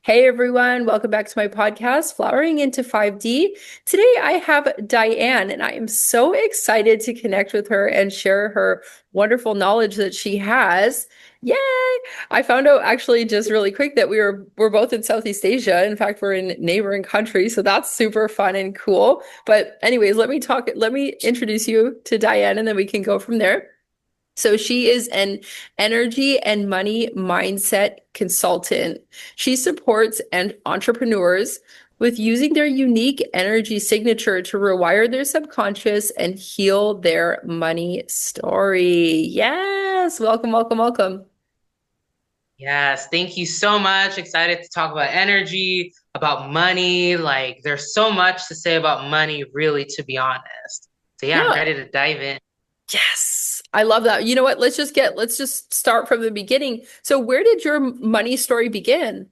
Hey everyone, welcome back to my podcast, Flowering into 5D. Today I have Diane, and I am so excited to connect with her and share her wonderful knowledge that she has. Yay! I found out actually just really quick that we're both in Southeast Asia. In fact, we're in neighboring countries, so that's super fun and cool. But anyways, let me introduce you to Diane and then we can go from there. So she is an energy and money mindset consultant. She supports entrepreneurs with using their unique energy signature to rewire their subconscious and heal their money story. Yes, welcome, welcome, welcome. Yes, thank you so much. Excited to talk about energy, about money. Like, there's so much to say about money, really, to be honest. So, yeah, I'm Yeah. ready to dive in. Yes. I love that. You know what? Let's just start from the beginning. So where did your money story begin?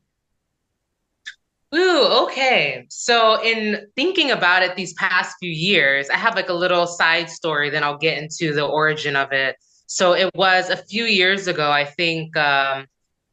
Ooh, okay. So, in thinking about it these past few years, I have like a little side story, then I'll get into the origin of it. So, it was a few years ago, I think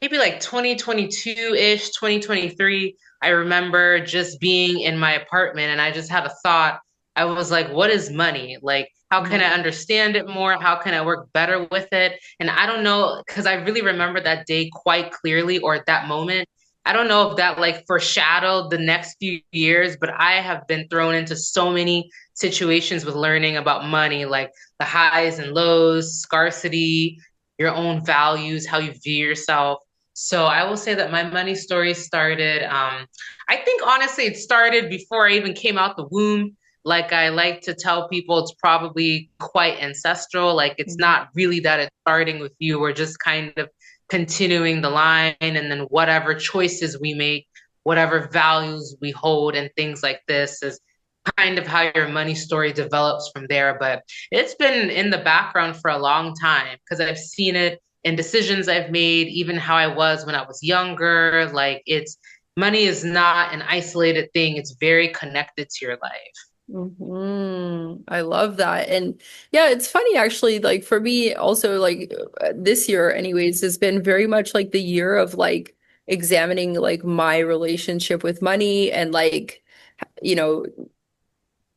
maybe like 2022-ish, 2023. I remember just being in my apartment and I just had a thought. I was like, what is money? Like, how can I understand it more? How can I work better with it? And I don't know, because I really remember that day quite clearly, or at that moment. I don't know if that like foreshadowed the next few years, but I have been thrown into so many situations with learning about money, like the highs and lows, scarcity, your own values, how you view yourself. So I will say that my money story started, I think honestly, it started before I even came out the womb. Like I like to tell people, it's probably quite ancestral. Like it's Mhm. not really that it's starting with you. We're just kind of continuing the line, and then whatever choices we make, whatever values we hold, and things like this is kind of how your money story develops from there. But it's been in the background for a long time because I've seen it in decisions I've made, even how I was when I was younger. Like it's money is not an isolated thing, it's very connected to your life. I love that. And yeah, it's funny actually, like for me also like this year anyways has been very much like the year of like examining like my relationship with money and like you know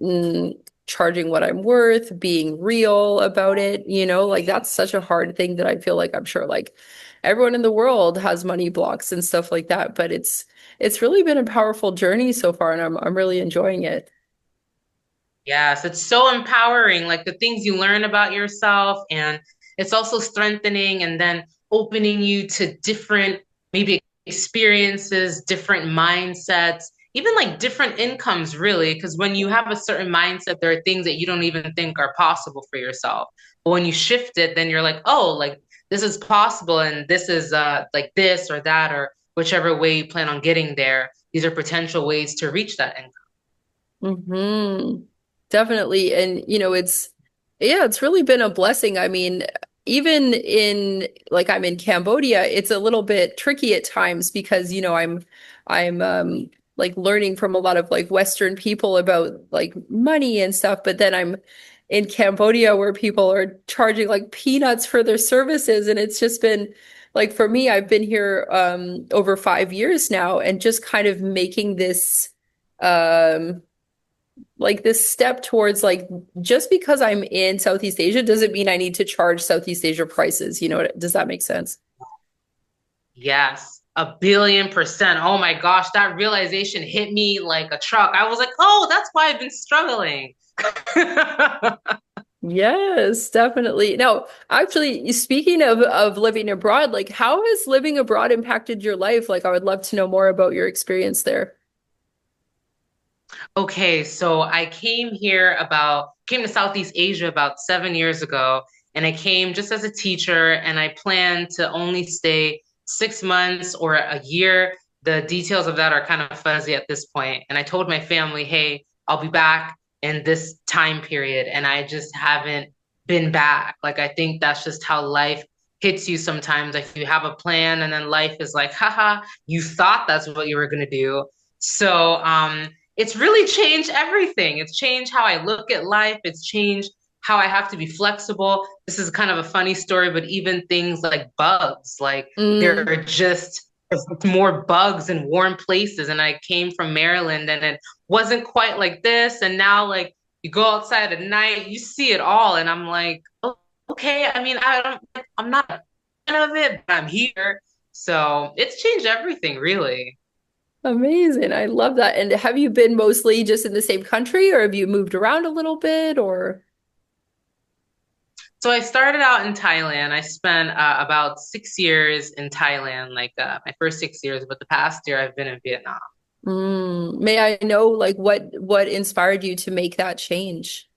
mm, charging what I'm worth, being real about it, like that's such a hard thing that I feel like I'm sure like everyone in the world has money blocks and stuff like that, but it's really been a powerful journey so far and I'm really enjoying it. Yes, it's so empowering, like the things you learn about yourself, and it's also strengthening and then opening you to different, maybe experiences, different mindsets, even like different incomes, really. Because when you have a certain mindset, there are things that you don't even think are possible for yourself. But when you shift it, then you're like, oh, like this is possible, and this is like this or that, or whichever way you plan on getting there. These are potential ways to reach that income. hmm Definitely. And yeah, it's really been a blessing. I mean, even in like I'm in Cambodia, it's a little bit tricky at times because, I'm like learning from a lot of like Western people about like money and stuff, but then I'm in Cambodia where people are charging like peanuts for their services. And it's just been like for me, I've been here over 5 years now and just kind of making this um like this step towards like just because I'm in Southeast Asia doesn't mean I need to charge Southeast Asia prices. Does that make sense? Yes, 1 billion%. Oh my gosh, that realization hit me like a truck. I was like, oh, that's why I've been struggling. Yes, definitely. Now, actually, speaking of living abroad, like how has living abroad impacted your life? Like I would love to know more about your experience there. Okay, so I came to Southeast Asia about 7 years ago, and I came just as a teacher, and I planned to only stay 6 months or a year. The details of that are kind of fuzzy at this point. And I told my family, hey, I'll be back in this time period, and I just haven't been back. Like I think that's just how life hits you sometimes. Like you have a plan, and then life is like, haha, you thought that's what you were gonna do. So, it's really changed everything. It's changed how I look at life. It's changed how I have to be flexible. This is kind of a funny story, but even things like bugs, like there Mm, are just It's more bugs and warm places. And I came from Maryland and it wasn't quite like this. And now, like, you go outside at night, you see it all. And I'm like, oh, okay. I mean, I'm not a fan of it, but I'm here. So it's changed everything, really. Amazing. I love that. And have you been mostly just in the same country or have you moved around a little bit or? So I started out in Thailand. I spent about 6 years in Thailand, like my first 6 years, but the past year I've been in Vietnam. May I know like what inspired you to make that change?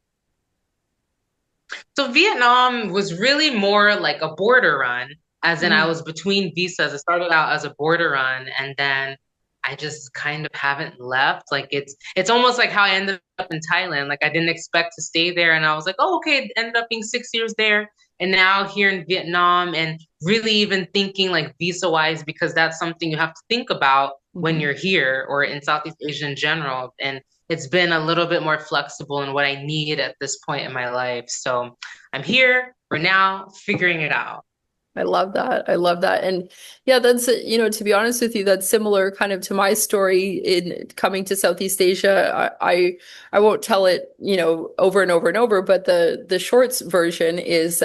So Vietnam was really more like a border run, as in I Mm, was between visas. It started out as a border run, and then I just kind of haven't left. Like it's almost like how I ended up in Thailand. Like I didn't expect to stay there, and I was like, oh, okay, it ended up being 6 years there, and now here in Vietnam, and really even thinking like visa wise, because that's something you have to think about when mhm. you're here or in Southeast Asia in general. And it's been a little bit more flexible in what I need at this point in my life. So I'm here for now, figuring it out. I love that. I love that. And yeah, that's, to be honest with you, that's similar kind of to my story in coming to Southeast Asia. I won't tell it, over and over and over, but the shorts version is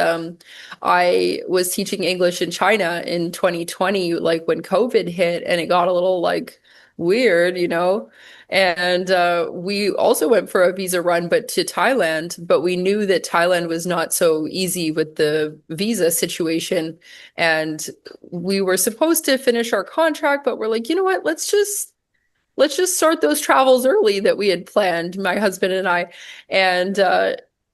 I was teaching English in China in 2020, like when COVID hit and it got a little like weird, And we also went for a visa run, but to Thailand. But we knew that Thailand was not so easy with the visa situation. And we were supposed to finish our contract, but we're like, you know what? Let's just start those travels early that we had planned, my husband and I. And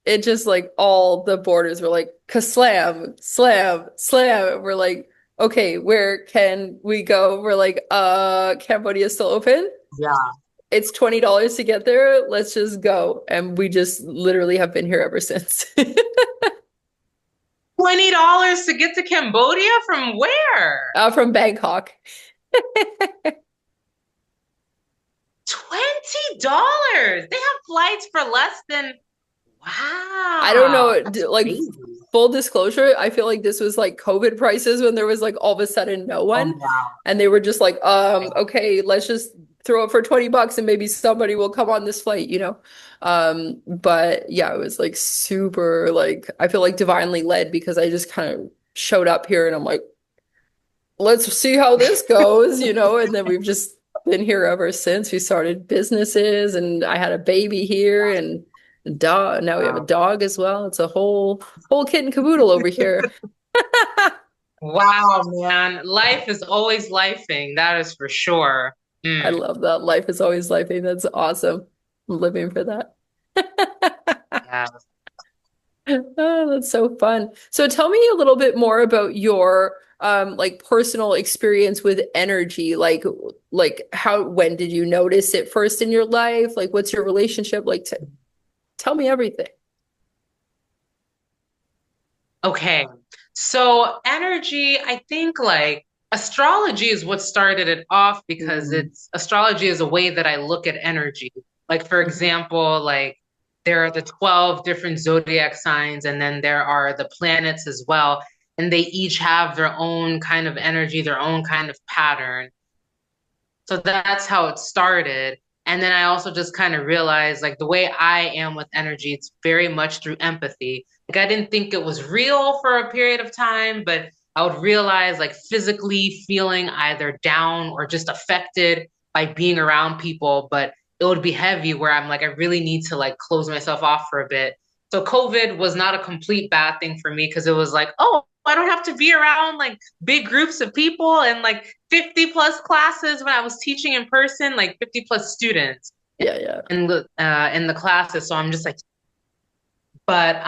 it just like all the borders were like kaslam, slam, slam. And we're like, okay, where can we go? We're like, Cambodia's still open. Yeah. It's $20 to get there. Let's just go. And we just literally have been here ever since. $20 to get to Cambodia from where? From Bangkok. $20. They have flights for less than, I don't wow, know, that's like crazy. full disclosure, I feel like this was like COVID prices when there was like all of a sudden no Oh, one. wow. And they were just like, okay, let's just throw it for $20 and maybe somebody will come on this flight. But yeah, it was like super like I feel like divinely led because I just kind of showed up here and I'm like, let's see how this goes, and then we've just been here ever since. We started businesses and I had a baby here and a dog. Now we have a Wow. dog as well. It's a whole kit and caboodle over here. Wow, man. Life is always lifing. That is for sure. I Mm, love that. Life is always lifing. That's awesome. I'm living for that. yeah. Oh, that's so fun. So tell me a little bit more about your like personal experience with energy. Like how when did you notice it first in your life? Like what's your relationship like to tell me everything. Okay. So energy, I think like astrology is what started it off because Mm. it's astrology is a way that I look at energy. Like for Mhm. example, like there are the 12 different zodiac signs and then there are the planets as well. And they each have their own kind of energy, their own kind of pattern. So that's how it started. And then I also just kind of realized like the way I am with energy, it's very much through empathy. Like I didn't think it was real for a period of time, but I would realize like physically feeling either down or just affected by being around people, but it would be heavy where I'm like, I really need to like close myself off for a bit. So COVID was not a complete bad thing for me because it was like, oh, I don't have to be around like big groups of people and like 50 plus classes when I was teaching in person, like 50 plus students Yeah, yeah. in the classes. So I'm just like, but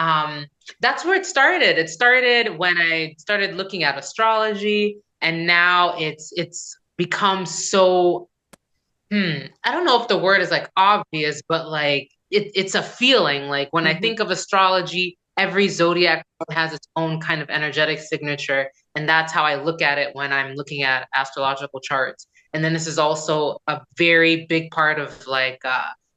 that's where it started. It started when I started looking at astrology, and now it's become so I don't know if the word is like obvious, but like it's a feeling. Like when I Mhm. think of astrology, every zodiac has its own kind of energetic signature. And that's how I look at it when I'm looking at astrological charts. And then this is also a very big part of like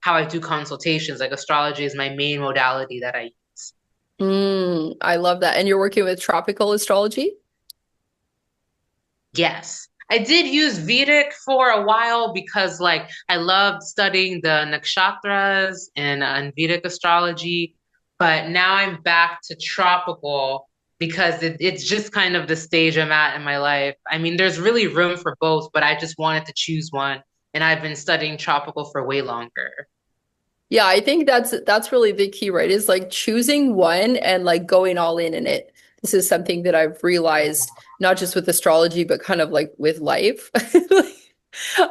how I do consultations. Like astrology is my main modality that I use. I love that. And you're working with tropical astrology? Yes. I did use Vedic for a while because like I loved studying the nakshatras and Vedic astrology, but now I'm back to tropical because it's just kind of the stage I'm at in my life. I mean, there's really room for both, but I just wanted to choose one, and I've been studying tropical for way longer. Yeah, I think that's really the key, right? Is like choosing one and like going all in it. This is something that I've realized not just with astrology, but kind of like with life.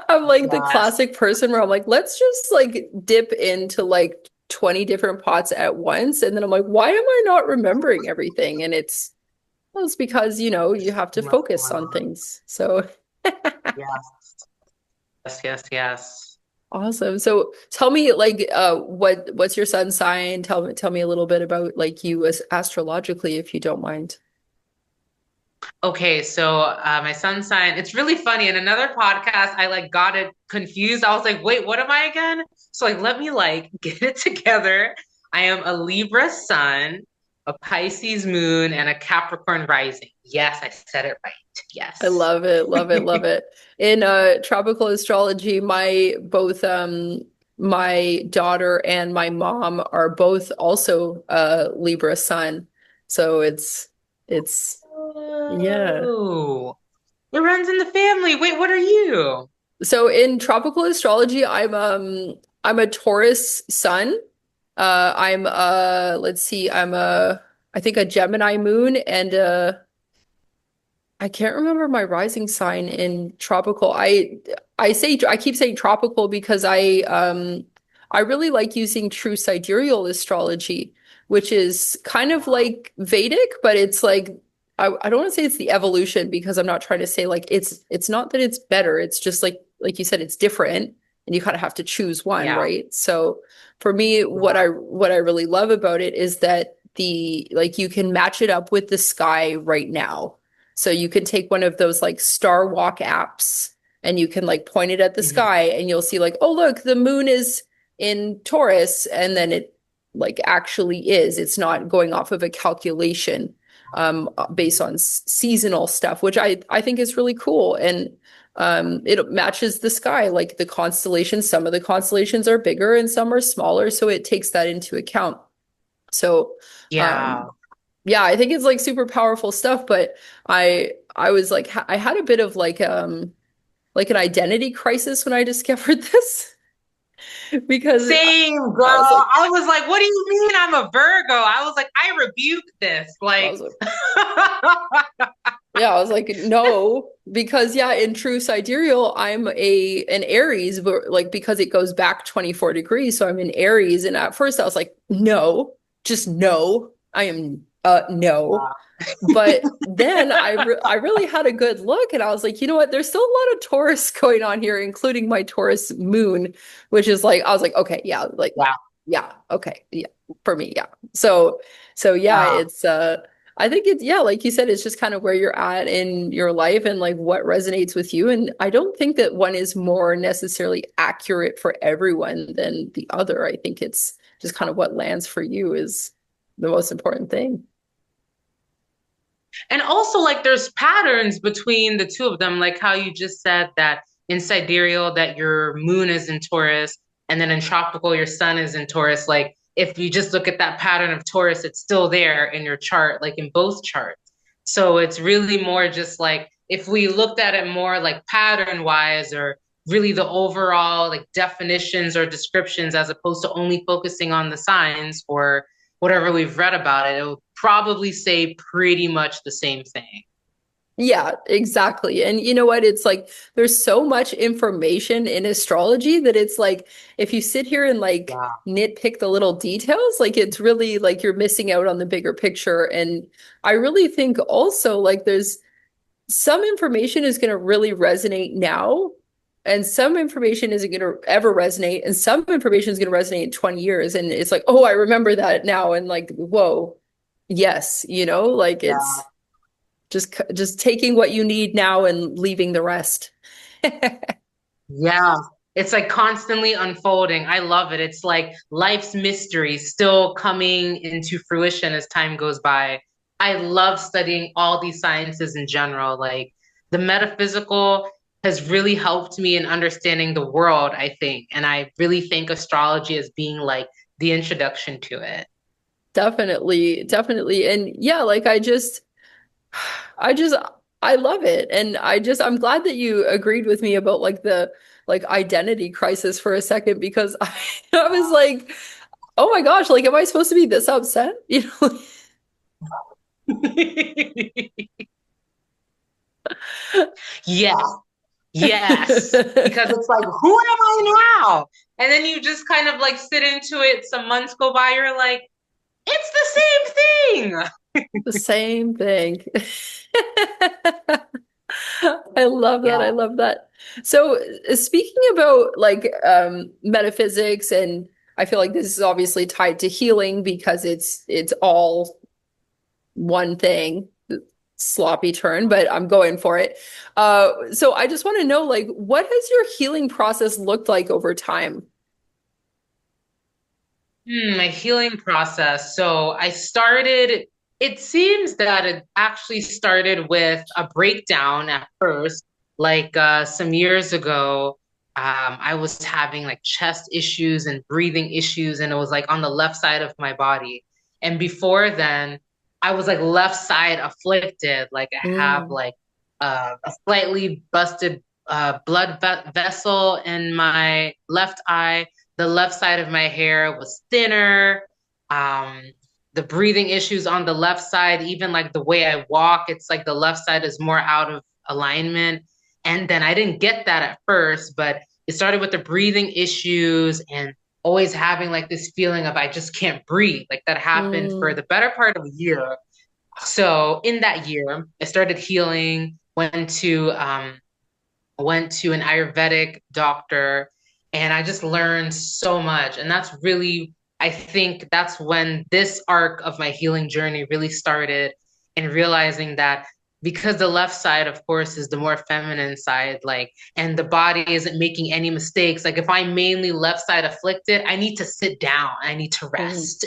I'm like the Yes. classic person where I'm like, let's just like dip into like 20 different pots at once. And then I'm like, why am I not remembering everything? And well, it's because, you have to Too much focus going on on. things. So Yes. Yes, yes, yes. awesome. So tell me like what's your sun sign? Tell me a little bit about like you as astrologically if you don't mind. Okay, so my sun sign, it's really funny. In another podcast, I like got it confused. I was like, wait, what am I again? So like let me like get it together. I am a Libra sun, a Pisces moon, and a Capricorn rising. Yes, I said it right. I Yes. love it, love it, love it. In tropical astrology, my daughter and my mom are both also Libra sun. So it's yeah. Oh, it runs in the family. Wait, what are you? So in tropical astrology, I'm a Taurus sun. I'm let's see, I think a Gemini moon and I can't remember my rising sign in tropical. I keep saying tropical because I really like using true sidereal astrology, which is kind of like Vedic, but it's like I don't want to say it's the evolution because I'm not trying to say like it's not that it's better. It's just like you said, it's different and you kind of have to choose one, Yeah. right? So for me, what I really love about it is that the like you can match it up with the sky right now. So you can take one of those like Star Walk apps and you can like point it at the Mhm. sky and you'll see like, oh, look, the moon is in Taurus. And then it like actually is. It's not going off of a calculation based on seasonal stuff, which I think is really cool. And it matches the sky, like the constellations. Some of the constellations are bigger and some are smaller. So it takes that into account. So Yeah. um, yeah, I think it's like super powerful stuff, but I was like I had a bit of like an identity crisis when I discovered this because Same, I was girl. like I was like, what do you mean I'm a Virgo? I was like, I rebuke this. I Like, was like yeah, I was like no because yeah, in true sidereal I'm a an Aries but like because it goes back 24 degrees, so I'm in Aries and at first I was like no, just no. I am no. But then I really had a good look and I was like, you know what? There's still a lot of Taurus going on here, including my Taurus moon, which is like I was like, okay, yeah, like yeah, yeah, okay, yeah, for me, yeah. So yeah, yeah. it's I think it's yeah, like you said, it's just kind of where you're at in your life and like what resonates with you. And I don't think that one is more necessarily accurate for everyone than the other. I think it's just kind of what lands for you is the most important thing. And also, like, there's patterns between the two of them, like how you just said that in sidereal that your moon is in Taurus, and then in tropical your sun is in Taurus. Like, if you just look at that pattern of Taurus, it's still there in your chart, like in both charts. So it's really more just like if we looked at it more like pattern wise, or really the overall like definitions or descriptions, as opposed to only focusing on the signs or whatever we've read about it, it will probably say pretty much the same thing. Yeah, exactly. And you know what? It's like there's so much information in astrology that it's like if you sit here and like Yeah. nitpick the little details, like it's really like you're missing out on the bigger picture. And I really think also like there's some information is going to really resonate now, and some information isn't going to ever resonate, and some information is going to resonate in 20 years. And it's like, oh, I remember that now. And like, whoa, yes, like Yeah. it's just taking what you need now and leaving the rest. Yeah. It's like constantly unfolding. I love it. It's like life's mystery still coming into fruition as time goes by. I love studying all these sciences in general. Like the metaphysical has really helped me in understanding the world, I think. And I really think astrology as being like the introduction to it. Definitely, definitely. And yeah, like I just I love it. And I'm glad that you agreed with me about like the like identity crisis for a second because I was like, oh my gosh, like am I supposed to be this upset? You know? Yeah, yes. Because it's like, who am I now? And then you just kind of like sit into it. Some months go by, you're like, it's the same thing. The same thing. I love that. I Yeah. love that. So, speaking about like metaphysics, and I feel like this is obviously tied to healing because it's all one thing. Sloppy turn, but I'm going for it. So I just want to know, like, what has your healing process looked like over time? My healing process. So it seems that it actually started with a breakdown at first. Like some years ago, I was having like chest issues and breathing issues, and it was like on the left side of my body. And before then, I was like left side afflicted. Like I have Mm, like a slightly busted blood vessel in my left eye. The left side of my hair was thinner. Um, the breathing issues on the left side, even like the way I walk, it's like the left side is more out of alignment. And then I didn't get that at first, but it started with the breathing issues and always having like this feeling of I just can't breathe. Like that happened for mm, the better part of a year. So in that year, I started healing, went to an Ayurvedic doctor, and I just learned so much. And that's really, I think that's when this arc of my healing journey really started, and realizing that because the left side, of course, is the more feminine side, like, and the body isn't making any mistakes. Like, if I'm mainly left side afflicted, I need to sit down, I need to mm, rest.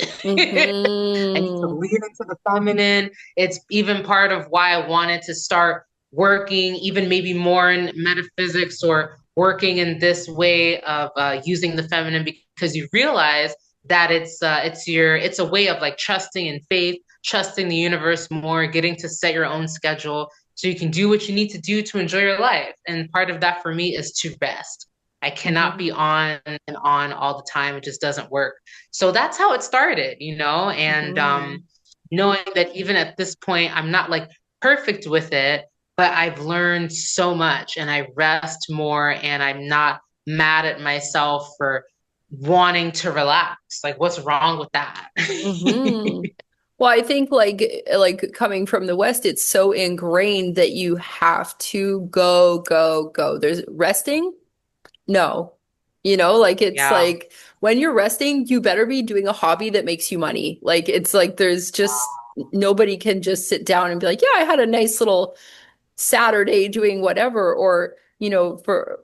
I need to hmm lean into the feminine. It's even part of why I wanted to start working even maybe more in metaphysics or working in this way of using the feminine, because you realize that it's a way of like trusting in faith, trusting the universe more, getting to set your own schedule so you can do what you need to do to enjoy your life. And part of that for me is to rest. I cannot be hmm on and on all the time. It just doesn't work. So that's how it started, you know, and hmm knowing that even at this point, I'm not like perfect with it, but I've learned so much and I rest more and I'm not mad at myself for wanting to relax. Like, what's wrong with that? hmm Well, I think like coming from the West, it's so ingrained that you have to go, go, go. There's resting. No. You know, like it's Yeah. like when you're resting, you better be doing a hobby that makes you money. Like it's like there's just nobody can just sit down and be like, yeah, I had a nice little Saturday doing whatever. Or, for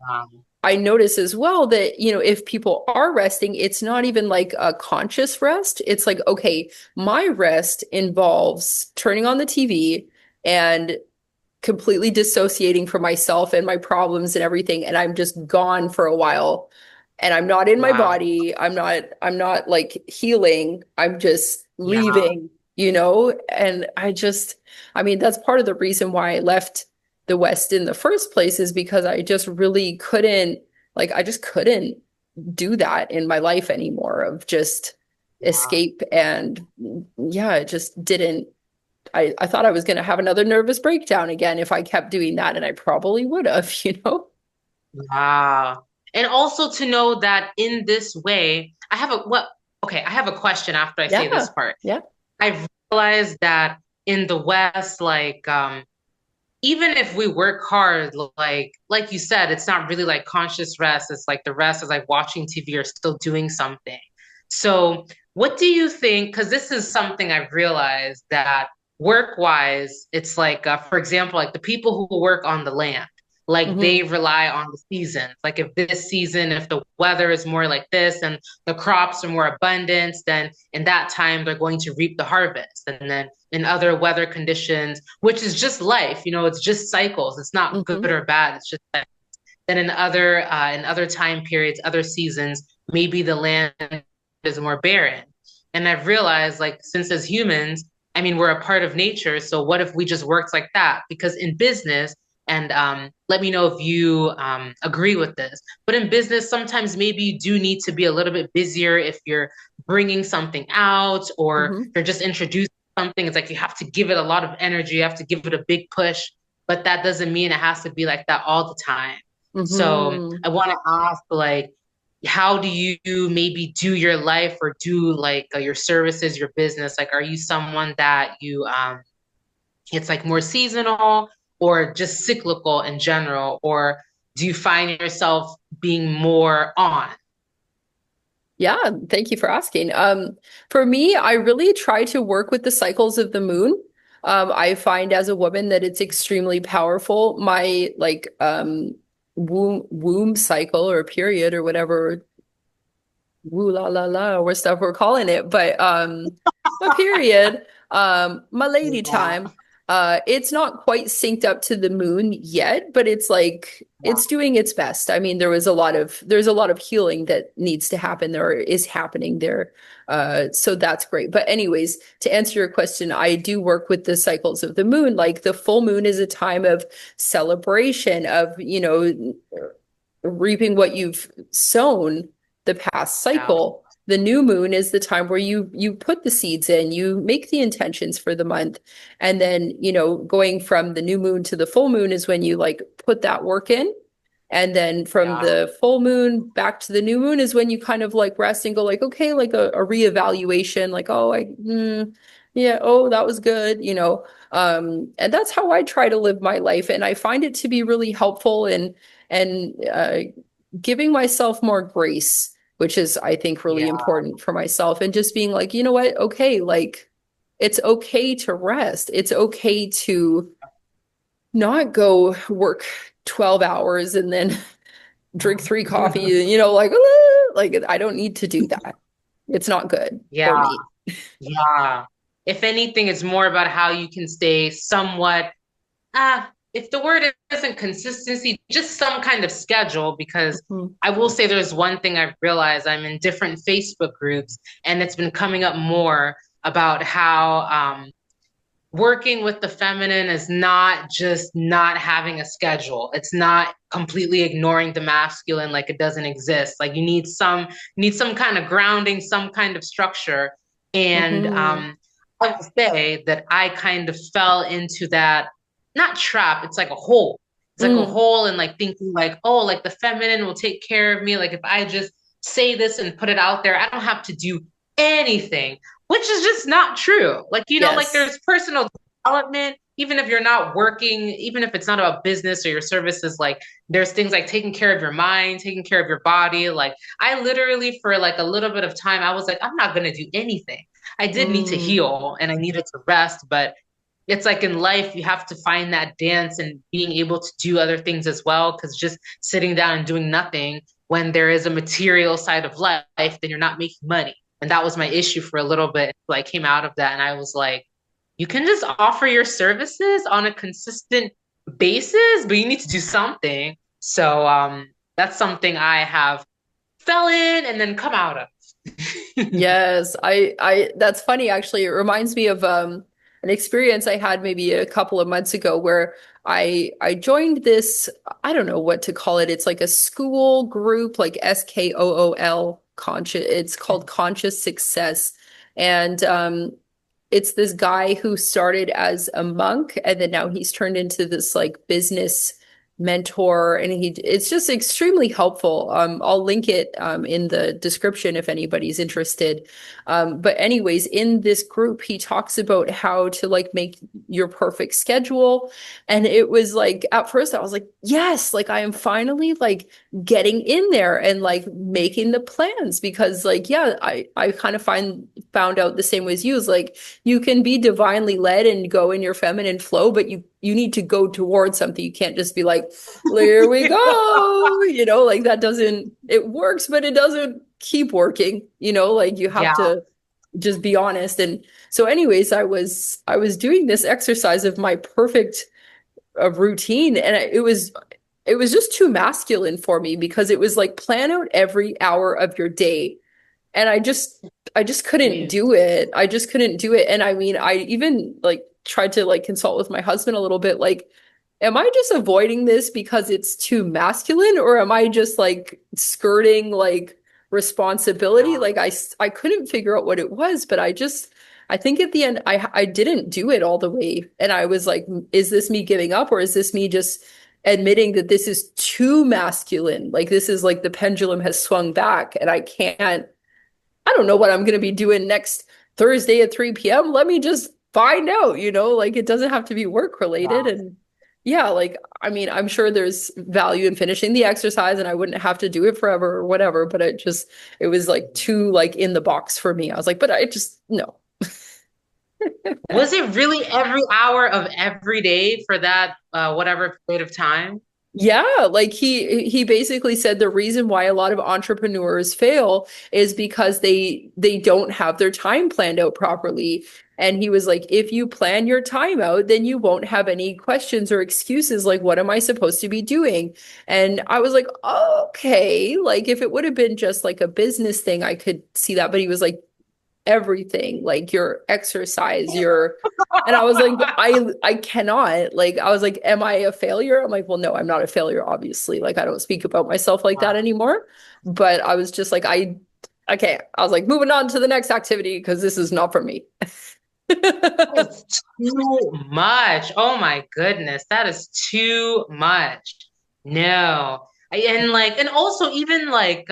Um, I notice as well that, if people are resting, it's not even like a conscious rest. It's like, okay, my rest involves turning on the TV and completely dissociating from myself and my problems and everything, and I'm just gone for a while, and I'm not in my wow. body. I'm not like healing. I'm just Yeah. leaving, and I mean, that's part of the reason why I left the West in the first place, is because I just really couldn't, like, I just couldn't do that in my life anymore, of just Yeah. escape. And yeah, it just didn't. I thought I was going to have another nervous breakdown again if I kept doing that, and I probably would have, you know? Wow. And also to know that in this way, I have a question after I say this Yeah. part. Yeah. I've realized that in the West, like, even if we work hard, like you said, it's not really like conscious rest. It's like the rest is like watching TV or still doing something. So, what do you think? Because this is something I've realized that work wise, it's like, for example, like the people who work on the land. Like they Hmm. rely on the seasons. Like if this season, if the weather is more like this and the crops are more abundant, then in that time they're going to reap the harvest. And then in other weather conditions, which is just life, it's just cycles. It's not good Hmm. or bad. It's just that. Then in other time periods, other seasons, maybe the land is more barren. And I've realized, like, since as humans, I mean, we're a part of nature. So what if we just worked like that? Because in business, and let me know if you agree with this. But in business, sometimes maybe you do need to be a little bit busier if you're bringing something out or Hmm. you're just introducing something. It's like you have to give it a lot of energy, you have to give it a big push. But that doesn't mean it has to be like that all the time. So Hmm. I want to ask, like, how do you maybe do your life or do like your services, your business? Like, are you someone that it's like more seasonal or just cyclical in general? Or do you find yourself being more on? Yeah, thank you for asking. For me, I really try to work with the cycles of the moon. I find as a woman that it's extremely powerful. My like womb cycle or period or whatever woo la la la or stuff we're calling it, but my period, my lady Yeah, time, it's not quite synced up to the moon yet, but it's like yeah, it's doing its best. I mean, there's a lot of healing that needs to happen there or is happening there. So that's great. But anyways, to answer your question, I do work with the cycles of the moon. Like the full moon is a time of celebration of, reaping what you've sown the past yeah, cycle. The new moon is the time where you put the seeds in, you make the intentions for the month. And then, going from the new moon to the full moon is when you like put that work in. And then from yeah, the full moon back to the new moon is when you kind of like rest and go like, okay, like a reevaluation, like, oh, yeah, oh, that was good, and that's how I try to live my life. And I find it to be really helpful and giving myself more grace, which is, I think, really yeah, important for myself. And just being like, you know what? Okay, like it's okay to rest. It's okay to not go work 12 hours and then drink three coffee, like, "Ah," like I don't need to do that. It's not good for yeah, me. yeah. If anything, it's more about how you can stay somewhat if the word isn't consistency, just some kind of schedule, because Mhm. I will say there's one thing I've realized. I'm in different Facebook groups, and it's been coming up more about how working with the feminine is not just not having a schedule. It's not completely ignoring the masculine like it doesn't exist. Like you need some kind of grounding, some kind of structure. And Mhm. I would say that I kind of fell into that, not trap, it's like a hole. It's like a Mm. hole and like thinking like, oh, like the feminine will take care of me. Like if I just say this and put it out there, I don't have to do anything, which is just not true. Like, like Yes. there's personal development, even if you're not working, even if it's not about business or your services, like there's things like taking care of your mind, taking care of your body. Like I literally, for like a little bit of time, I was like, I'm not going to do anything. I did need to Mm. heal and I needed to rest, but it's like in life, you have to find that dance and being able to do other things as well. Because just sitting down and doing nothing when there is a material side of life, then you're not making money. And that was my issue for a little bit. So I came out of that and I was like, you can just offer your services on a consistent basis, but you need to do something. So that's something I have fell in and then come out of. Yes, that's funny actually. It reminds me of an experience I had maybe a couple of months ago where I joined this, I don't know what to call it. It's like a school group, like SKOOL, conscious, it's called Conscious Success. And it's this guy who started as a monk and then now he's turned into this like business mentor, and it's just extremely helpful. I'll link it in the description if anybody's interested. But anyways, in this group he talks about how to like make your perfect schedule, and it was like at first I was like, yes, like I am finally like getting in there and like making the plans, because like yeah, I kind of found out the same way as you, is like you can be divinely led and go in your feminine flow, but you you need to go towards something. You can't just be like, here we go, like that doesn't, it works, but it doesn't keep working, like you have Yeah. to just be honest. And so anyways, I was doing this exercise of my perfect routine, and it was just too masculine for me because it was like plan out every hour of your day, and I just couldn't Please. do it. I just couldn't do it. And I mean, I even like tried to like consult with my husband a little bit, like, am I just avoiding this because it's too masculine, or am I just like skirting like responsibility? Like I couldn't figure out what it was, but I think at the end I didn't do it all the way. And I was like, is this me giving up, or is this me just admitting that this is too masculine? Like this is like the pendulum has swung back and I don't know what I'm going to be doing next Thursday at 3 p.m. Let me just find out, like it doesn't have to be work related. Wow. And yeah, like, I mean, I'm sure there's value in finishing the exercise and I wouldn't have to do it forever or whatever, but it was like too like in the box for me. I was like, but I just, no. Was it really every hour of every day for that whatever period of time? Yeah, like he basically said the reason why a lot of entrepreneurs fail is because they don't have their time planned out properly. And he was like, if you plan your time out, then you won't have any questions or excuses like, what am I supposed to be doing? And I was like, okay, like if it would have been just like a business thing, I could see that. But he was like, everything, like your exercise, and I was like, I cannot. Like I was like, am I a failure? I'm like, well, no, I'm not a failure, obviously. Like I don't speak about myself like that Wow. anymore. But I was just like, okay. I was like, moving on to the next activity because this is not for me. It's too much. Oh my goodness, that is too much. No. And like, and also even like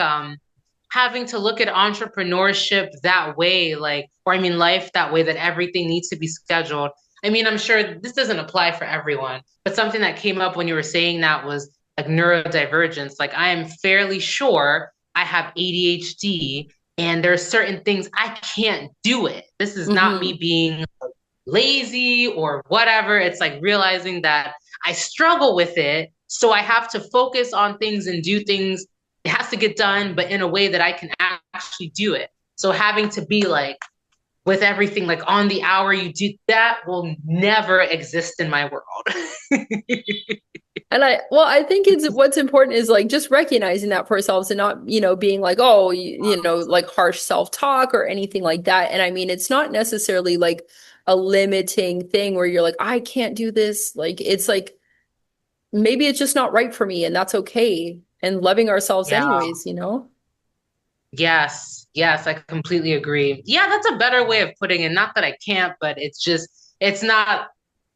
having to look at entrepreneurship that way, like, or I mean life that way, that everything needs to be scheduled. I mean, I'm sure this doesn't apply for everyone, but something that came up when you were saying that was like neurodivergence. Like I am fairly sure I have ADHD and there's certain things I can't do it. This is not me Hmm. being lazy or whatever. It's like realizing that I struggle with it. So I have to focus on things and do things. It has to get done, but in a way that I can actually do it. So having to be like with everything like on the hour you do that will never exist in my world. And I think it's what's important is like just recognizing that for ourselves and not, being like, oh, like harsh self-talk or anything like that. And I mean, it's not necessarily like a limiting thing where you're like, I can't do this. Like, it's like, maybe it's just not right for me and that's okay. And loving ourselves Yeah. anyways. Yes. Yes, I completely agree. Yeah, that's a better way of putting it. Not that I can't, but it's just, it's not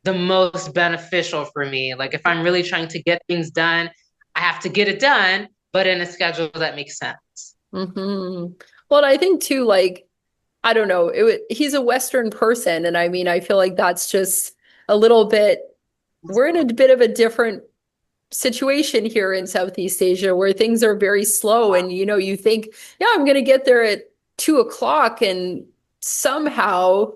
the most beneficial for me. Like if I'm really trying to get things done, I have to get it done, but in a schedule that makes sense. Hmm. Well, and I think too, like, I don't know, he's a Western person. And I mean, I feel like that's just a little bit, we're in a bit of a different situation here in Southeast Asia where things are very slow and you think, yeah, I'm gonna get there at 2 o'clock and somehow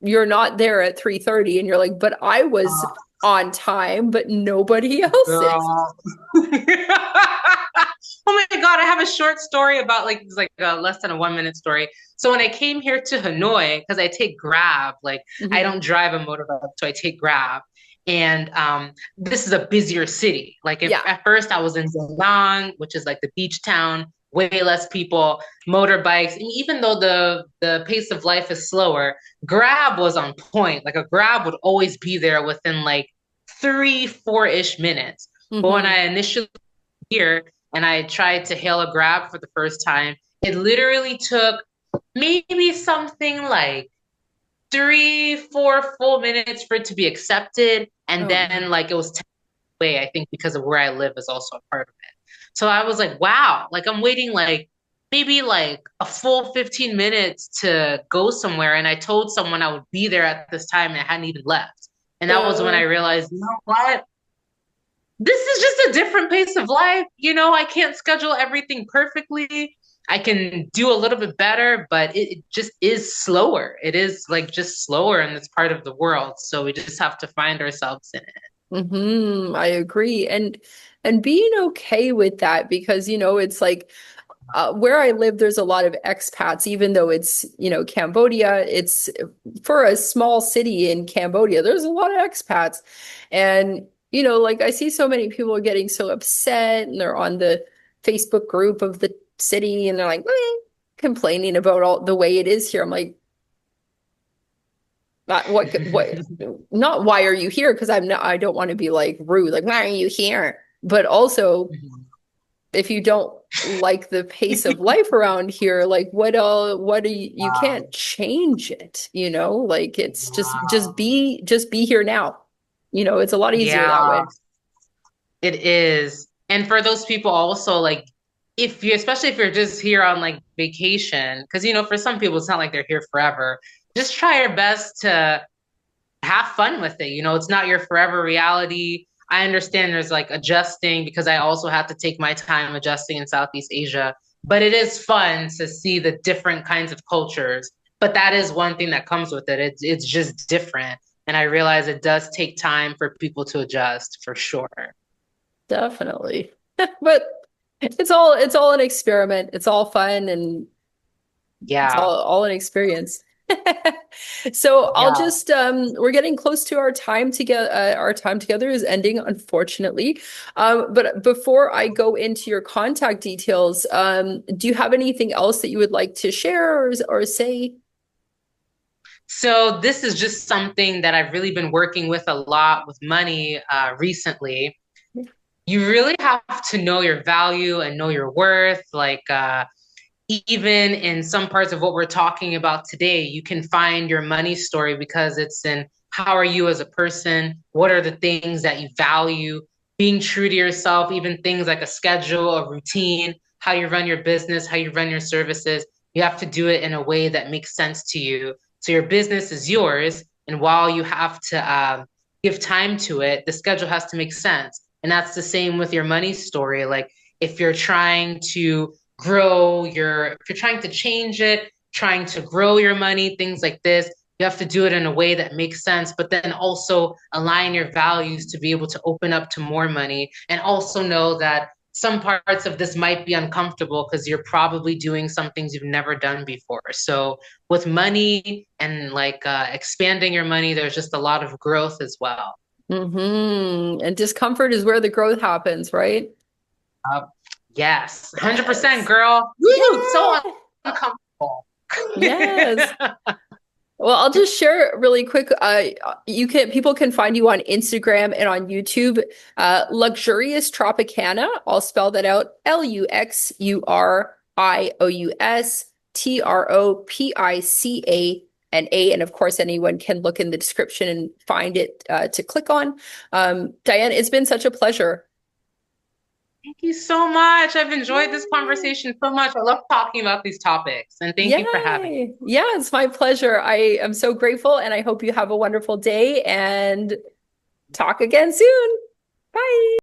you're not there at 3:30 and you're like, but I was Uh, on time, but nobody else is. Girl. Oh my God, I have a short story about like it's like less than a 1 minute story. So when I came here to Hanoi, because I take Grab, like I Mhm. don't drive a motorbike, so I take Grab. And this is a busier city. Like if Yeah. at first I was in Da Nang, which is like the beach town, way less people, motorbikes. And even though the pace of life is slower, Grab was on point. Like a Grab would always be there within like 3, 4-ish minutes. But when Hmm. I initially here and I tried to hail a Grab for the first time, it literally took maybe something like 3, 4 full minutes for it to be accepted. And Oh man. then like it was taken away, I think because of where I live is also a part of it. So I was like, wow, like I'm waiting like maybe like a full 15 minutes to go somewhere. And I told someone I would be there at this time and I hadn't even left. And that was when I Uh, realized, you know what? This is just a different pace of life. You know, I can't schedule everything perfectly. I can do a little bit better, but it just is slower. It is like just slower in this part of the world. So we just have to find ourselves in it. I agree. And being okay with that because, it's like where I live, there's a lot of expats, even though it's, Cambodia, it's for a small city in Cambodia, there's a lot of expats. And, like I see so many people are getting so upset and they're on the Facebook group of the city and they're like complaining about all the way it is here. I'm like, not why are you here? Because I don't want to be like rude, like, why are you here? But also, if you don't like the pace of life around here, like what do you Wow. can't change it, like it's Wow. just be here now. It's a lot easier that Yeah, way. it is. And for those people also, like, if you, especially if you're just here on like vacation, because for some people it's not like they're here forever. Just try your best to have fun with it. It's not your forever reality. I understand there's like adjusting because I also have to take my time adjusting in Southeast Asia, but it is fun to see the different kinds of cultures. But that is one thing that comes with it. It's just different. And I realize it does take time for people to adjust for sure. Definitely. But it's all an experiment. It's all fun and it's Yeah. all an experience. So I'll Yeah. just we're getting close to our time together. Our time together is ending, unfortunately. But before I go into your contact details, do you have anything else that you would like to share or say? So this is just something that I've really been working with a lot with money recently. You really have to know your value and know your worth. Like even in some parts of what we're talking about today, you can find your money story because it's in how are you as a person? What are the things that you value? Being true to yourself, even things like a schedule, a routine, how you run your business, how you run your services. You have to do it in a way that makes sense to you. So your business is yours. And while you have to give time to it, the schedule has to make sense. And that's the same with your money story. Like if you're trying to if you're trying to change it, trying to grow your money, things like this, you have to do it in a way that makes sense, but then also align your values to be able to open up to more money and also know that some parts of this might be uncomfortable because you're probably doing some things you've never done before. So with money and like expanding your money, there's just a lot of growth as well. And discomfort is where the growth happens, right? Uh, yes, 100% Yes. girl. Woo, so Yeah. uncomfortable. Yes. Well, I'll just share really quick. People can find you on Instagram and on YouTube. Luxurious Tropicana. I'll spell that out. LuxuriouSTropicana. And of course, anyone can look in the description and find it to click on. Diane, it's been such a pleasure. Thank you so much. I've enjoyed this Yay. conversation so much. I love talking about these topics, and thank you for having me. Yay. Yeah, it's my pleasure. I am so grateful, and I hope you have a wonderful day and talk again soon. Bye.